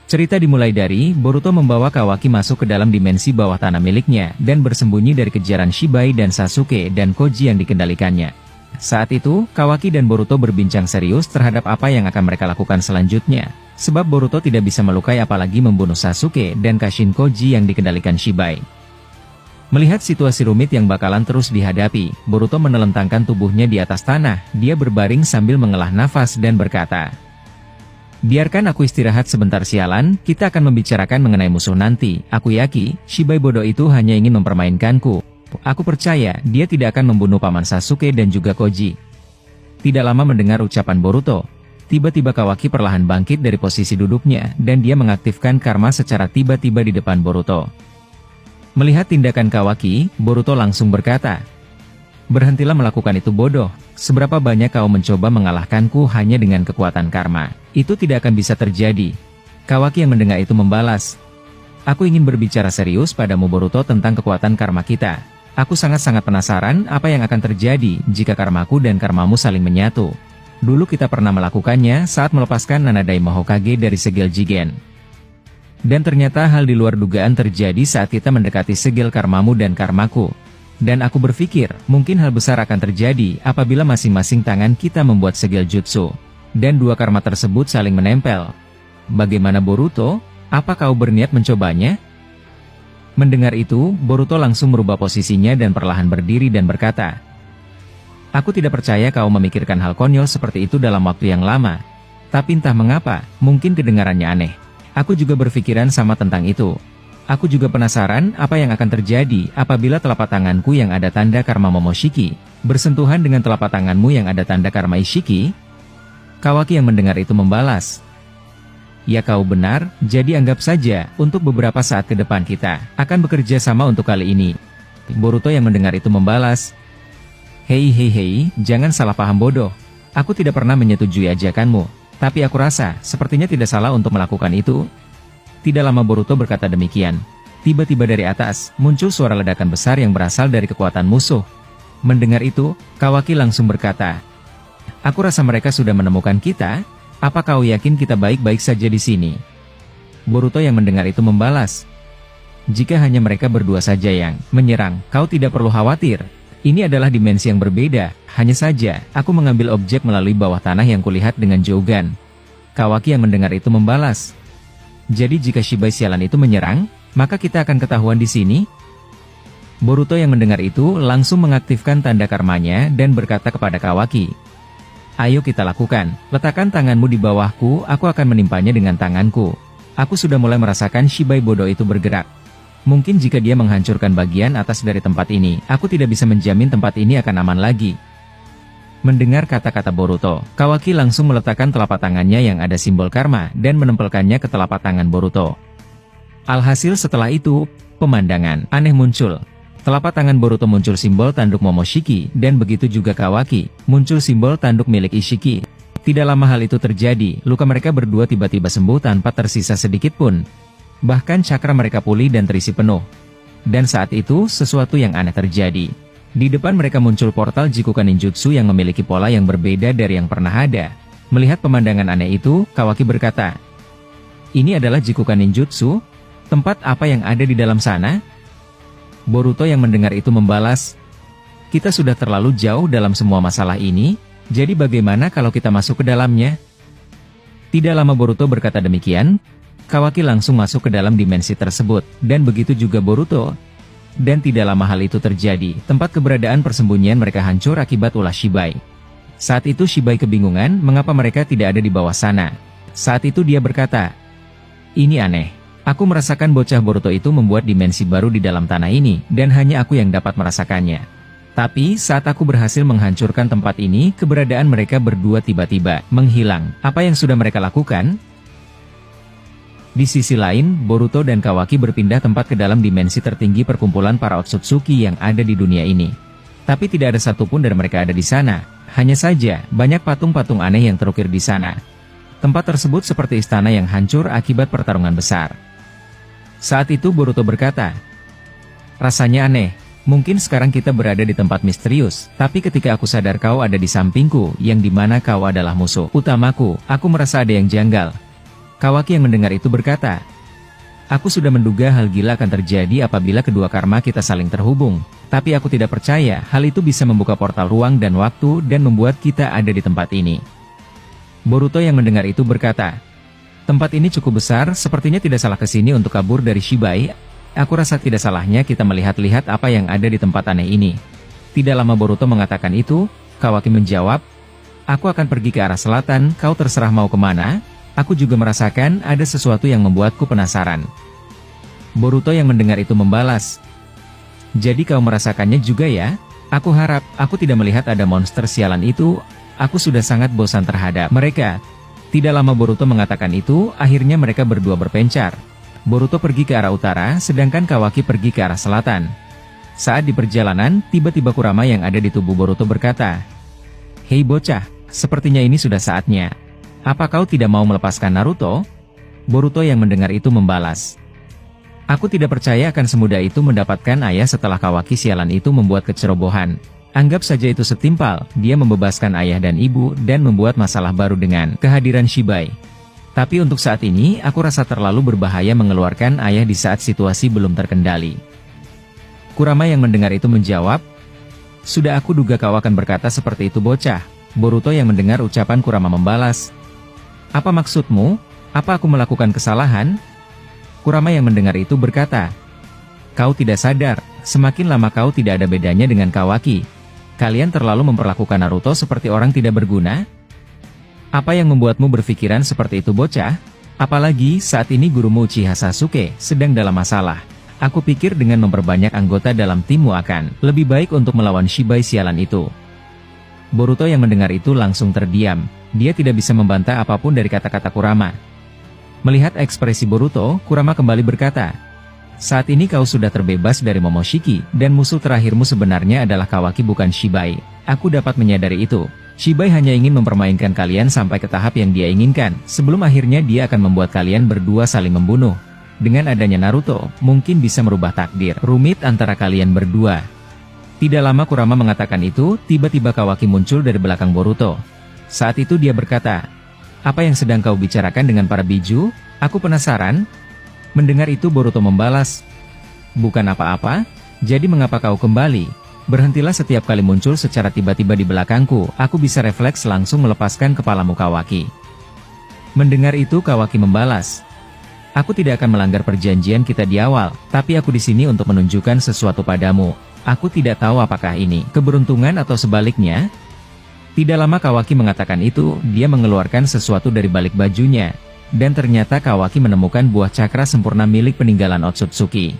Cerita dimulai dari, Boruto membawa Kawaki masuk ke dalam dimensi bawah tanah miliknya, dan bersembunyi dari kejaran Shibai dan Sasuke dan Koji yang dikendalikannya. Saat itu, Kawaki dan Boruto berbincang serius terhadap apa yang akan mereka lakukan selanjutnya. Sebab Boruto tidak bisa melukai apalagi membunuh Sasuke dan Kashin Koji yang dikendalikan Shibai. Melihat situasi rumit yang bakalan terus dihadapi, Boruto menelentangkan tubuhnya di atas tanah. Dia berbaring sambil mengelah nafas dan berkata, "Biarkan aku istirahat sebentar sialan, kita akan membicarakan mengenai musuh nanti. Aku yakin, Shibai bodoh itu hanya ingin mempermainkanku. Aku percaya, dia tidak akan membunuh paman Sasuke dan juga Koji." Tidak lama mendengar ucapan Boruto, tiba-tiba Kawaki perlahan bangkit dari posisi duduknya, dan dia mengaktifkan karma secara tiba-tiba di depan Boruto. Melihat tindakan Kawaki, Boruto langsung berkata, "Berhentilah melakukan itu bodoh. Seberapa banyak kau mencoba mengalahkanku hanya dengan kekuatan karma? Itu tidak akan bisa terjadi." Kawaki yang mendengar itu membalas, "Aku ingin berbicara serius padamu Boruto tentang kekuatan karma kita. Aku sangat-sangat penasaran apa yang akan terjadi jika karmaku dan karmamu saling menyatu. Dulu kita pernah melakukannya saat melepaskan Nanadaima Hokage dari segel Jigen. Dan ternyata hal di luar dugaan terjadi saat kita mendekati segel karmamu dan karmaku. Dan aku berpikir, mungkin hal besar akan terjadi apabila masing-masing tangan kita membuat segel jutsu. Dan dua karma tersebut saling menempel. Bagaimana Boruto? Apa kau berniat mencobanya?" Mendengar itu, Boruto langsung merubah posisinya dan perlahan berdiri dan berkata, "Aku tidak percaya kau memikirkan hal konyol seperti itu dalam waktu yang lama. Tapi entah mengapa, mungkin kedengarannya aneh. Aku juga berpikiran sama tentang itu. Aku juga penasaran apa yang akan terjadi apabila telapak tanganku yang ada tanda karma Momoshiki bersentuhan dengan telapak tanganmu yang ada tanda karma Ishiki." Kawaki yang mendengar itu membalas, "Ya kau benar, jadi anggap saja, untuk beberapa saat ke depan kita akan bekerja sama untuk kali ini." Boruto yang mendengar itu membalas, Hei, jangan salah paham bodoh. Aku tidak pernah menyetujui ajakanmu, tapi aku rasa, sepertinya tidak salah untuk melakukan itu." Tidak lama Boruto berkata demikian. Tiba-tiba dari atas, muncul suara ledakan besar yang berasal dari kekuatan musuh. Mendengar itu, Kawaki langsung berkata, "Aku rasa mereka sudah menemukan kita. Apa kau yakin kita baik-baik saja di sini?" Boruto yang mendengar itu membalas, "Jika hanya mereka berdua saja yang menyerang, kau tidak perlu khawatir. Ini adalah dimensi yang berbeda, hanya saja, aku mengambil objek melalui bawah tanah yang kulihat dengan Jogan." Kawaki yang mendengar itu membalas, "Jadi jika Shibai sialan itu menyerang, maka kita akan ketahuan di sini?" Boruto yang mendengar itu langsung mengaktifkan tanda karmanya dan berkata kepada Kawaki, "Ayo kita lakukan, letakkan tanganmu di bawahku, aku akan menimpanya dengan tanganku. Aku sudah mulai merasakan Shibai bodoh itu bergerak. Mungkin jika dia menghancurkan bagian atas dari tempat ini, aku tidak bisa menjamin tempat ini akan aman lagi." Mendengar kata-kata Boruto, Kawaki langsung meletakkan telapak tangannya yang ada simbol karma dan menempelkannya ke telapak tangan Boruto. Alhasil setelah itu, pemandangan aneh muncul. Telapak tangan Boruto muncul simbol tanduk Momoshiki, dan begitu juga Kawaki, muncul simbol tanduk milik Ishiki. Tidak lama hal itu terjadi, luka mereka berdua tiba-tiba sembuh tanpa tersisa sedikit pun. Bahkan cakra mereka pulih dan terisi penuh. Dan saat itu, sesuatu yang aneh terjadi. Di depan mereka muncul portal Jikukan Ninjutsu yang memiliki pola yang berbeda dari yang pernah ada. Melihat pemandangan aneh itu, Kawaki berkata, "Ini adalah Jikukan Ninjutsu? Tempat apa yang ada di dalam sana?" Boruto yang mendengar itu membalas, "Kita sudah terlalu jauh dalam semua masalah ini, jadi bagaimana kalau kita masuk ke dalamnya?" Tidak lama Boruto berkata demikian, Kawaki langsung masuk ke dalam dimensi tersebut, dan begitu juga Boruto. Dan tidak lama hal itu terjadi, tempat keberadaan persembunyian mereka hancur akibat ulah Shibai. Saat itu Shibai kebingungan mengapa mereka tidak ada di bawah sana. Saat itu dia berkata, "Ini aneh. Aku merasakan bocah Boruto itu membuat dimensi baru di dalam tanah ini, dan hanya aku yang dapat merasakannya. Tapi saat aku berhasil menghancurkan tempat ini, keberadaan mereka berdua tiba-tiba menghilang. Apa yang sudah mereka lakukan?" Di sisi lain, Boruto dan Kawaki berpindah tempat ke dalam dimensi tertinggi perkumpulan para Otsutsuki yang ada di dunia ini. Tapi tidak ada satupun dari mereka ada di sana. Hanya saja, banyak patung-patung aneh yang terukir di sana. Tempat tersebut seperti istana yang hancur akibat pertarungan besar. Saat itu Boruto berkata, "Rasanya aneh. Mungkin sekarang kita berada di tempat misterius, tapi ketika aku sadar kau ada di sampingku, yang dimana kau adalah musuh utamaku, aku merasa ada yang janggal." Kawaki yang mendengar itu berkata, "Aku sudah menduga hal gila akan terjadi apabila kedua karma kita saling terhubung. Tapi aku tidak percaya hal itu bisa membuka portal ruang dan waktu dan membuat kita ada di tempat ini." Boruto yang mendengar itu berkata, "Tempat ini cukup besar, sepertinya tidak salah kesini untuk kabur dari Shibai. Aku rasa tidak salahnya kita melihat-lihat apa yang ada di tempat aneh ini." Tidak lama Boruto mengatakan itu, Kawaki menjawab, "Aku akan pergi ke arah selatan, kau terserah mau kemana. Aku juga merasakan ada sesuatu yang membuatku penasaran." Boruto yang mendengar itu membalas, "Jadi kau merasakannya juga ya? Aku harap aku tidak melihat ada monster sialan itu. Aku sudah sangat bosan terhadap mereka." Tidak lama Boruto mengatakan itu, akhirnya mereka berdua berpencar. Boruto pergi ke arah utara, sedangkan Kawaki pergi ke arah selatan. Saat di perjalanan, tiba-tiba Kurama yang ada di tubuh Boruto berkata, "Hei bocah, sepertinya ini sudah saatnya. Apa kau tidak mau melepaskan Naruto?" Boruto yang mendengar itu membalas, "Aku tidak percaya akan semudah itu mendapatkan ayah setelah Kawaki sialan itu membuat kecerobohan. Anggap saja itu setimpal, dia membebaskan ayah dan ibu dan membuat masalah baru dengan kehadiran Shibai. Tapi untuk saat ini, aku rasa terlalu berbahaya mengeluarkan ayah di saat situasi belum terkendali." Kurama yang mendengar itu menjawab, "Sudah aku duga kau akan berkata seperti itu bocah." Boruto yang mendengar ucapan Kurama membalas, "Apa maksudmu? Apa aku melakukan kesalahan?" Kurama yang mendengar itu berkata, "Kau tidak sadar, semakin lama kau tidak ada bedanya dengan Kawaki. Kalian terlalu memperlakukan Naruto seperti orang tidak berguna? Apa yang membuatmu berpikiran seperti itu bocah? Apalagi saat ini gurumu Uchiha Sasuke sedang dalam masalah. Aku pikir dengan memperbanyak anggota dalam timmu akan lebih baik untuk melawan Shibai sialan itu." Boruto yang mendengar itu langsung terdiam. Dia tidak bisa membantah apapun dari kata-kata Kurama. Melihat ekspresi Boruto, Kurama kembali berkata, "Saat ini kau sudah terbebas dari Momoshiki, dan musuh terakhirmu sebenarnya adalah Kawaki bukan Shibai. Aku dapat menyadari itu. Shibai hanya ingin mempermainkan kalian sampai ke tahap yang dia inginkan, sebelum akhirnya dia akan membuat kalian berdua saling membunuh. Dengan adanya Naruto, mungkin bisa merubah takdir rumit antara kalian berdua." Tidak lama Kurama mengatakan itu, tiba-tiba Kawaki muncul dari belakang Boruto. Saat itu dia berkata, "Apa yang sedang kau bicarakan dengan para biju? Aku penasaran." Mendengar itu Boruto membalas, "Bukan apa-apa, jadi mengapa kau kembali? Berhentilah setiap kali muncul secara tiba-tiba di belakangku, aku bisa refleks langsung melepaskan kepalamu Kawaki." Mendengar itu Kawaki membalas, "Aku tidak akan melanggar perjanjian kita di awal, tapi aku di sini untuk menunjukkan sesuatu padamu. Aku tidak tahu apakah ini keberuntungan atau sebaliknya." Tidak lama Kawaki mengatakan itu, dia mengeluarkan sesuatu dari balik bajunya. Dan ternyata Kawaki menemukan buah cakra sempurna milik peninggalan Otsutsuki.